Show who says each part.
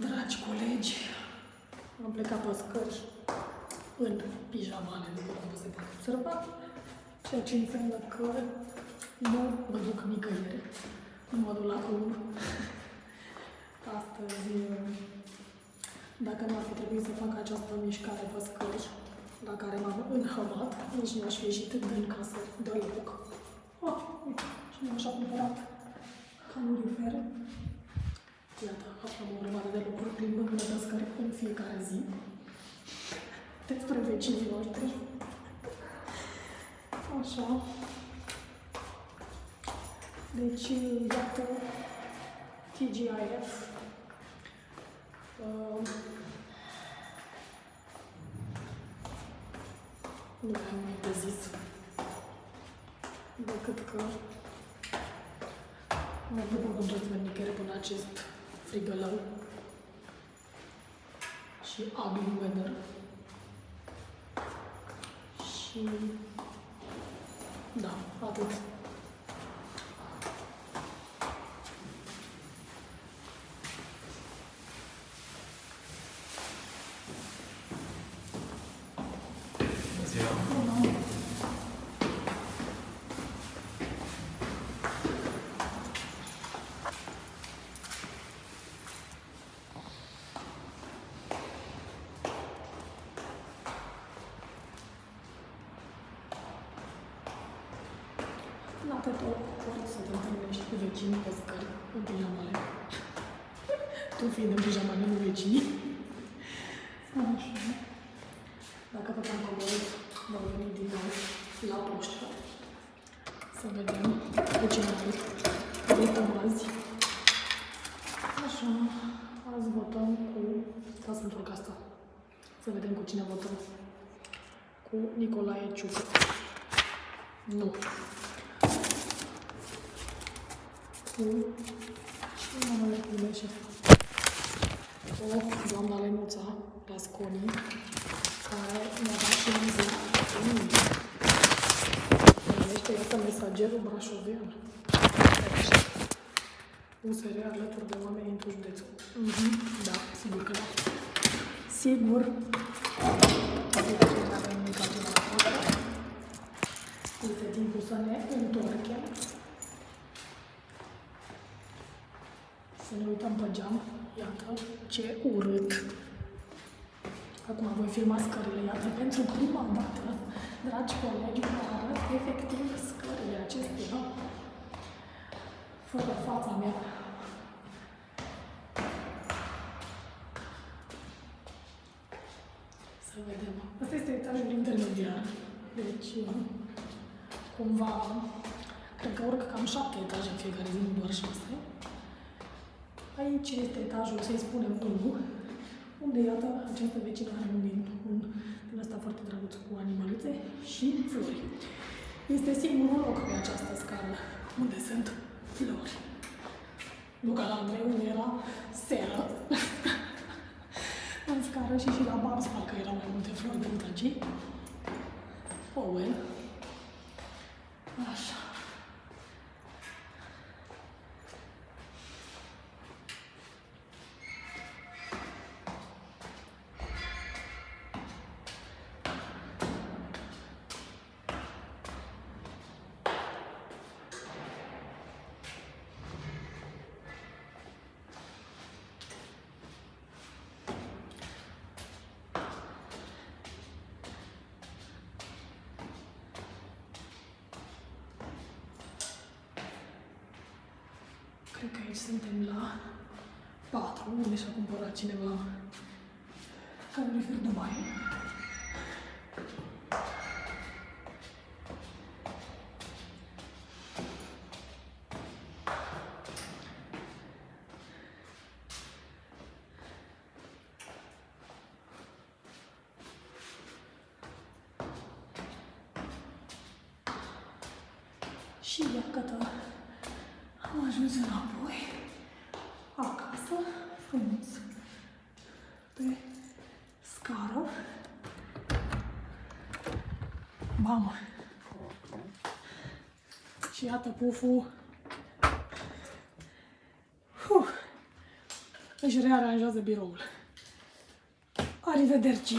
Speaker 1: Dragi colegi, am plecat pe scări în pijamale, după cum se poate observa, ceea ce înseamnă că nu mă duc nicăieri, nu mă duc la club. Astăzi, dacă nu ar fi trebuit să fac această mișcare pe scări, la care m-am înhămat, nici nu aș fi ieșit din casă deloc. Uite, și mi-am așa cumpărat calorifer. Iată, am o grămadă de lucruri plimbându-mă pe scări în fiecare zi. Despre vecinii noștri. Așa. Deci, iată, TGIF. Nu mai am nimic de zis. Decât că mă bucur că îmi tot nicăieri până acest frigălău și ugly weather. Și da, atât. La pe tot, poți să te întâlnești cu vecinii pe scări, în pijamale. Tu fiind în pijamale, nu vecinii. Așa. Dacă tot am coborât, vom veni din nou la poștă. Să vedem cu cine votăm azi. Așa. Azi votăm cu... Stați să întorc asta. Să vedem cu cine votăm. Cu Nicolae Ciucă. Nu. Cu cine mă numește? O doamna Lenuța Pasconi, care mi-a dat și un zi. Se numește, iată, Mesagerul Brașovean. USR alături de oameni într-un județul. Da, sigur că da. Sigur. Adică ce nu avem nimic altceva la fotă. Este timpul să ne întoarcem. Să ne uităm pe geam. Iată ce urât. Acum voi filma scările. Iată, pentru prima dată, dragi colegi, vă arăt efectiv scările acestea. Fără fața mea. Să vedem. Asta este etajul intermediar. Deci, cumva, cred că urc cam 7 etaje în fiecare zi, nu doar 6. Aici este etajul, să-i spunem 1, unde, iată, această vecină are din ăsta foarte drăguț cu animăluțe și flori. Este singurul loc pe această scară unde sunt flori. Nu ca la Andrei, unde era seră. În scară și la Babs, parcă erau mai multe flori decât aici. Oh, well. Așa. Cred că aici suntem la 4, unde și-a cumpărat cineva calorifer Dubai. Și iată, am ajuns înapoi, acasă, frumos, pe scară. Mamă! Și iată puful. își rearanjează biroul. Arrivederci!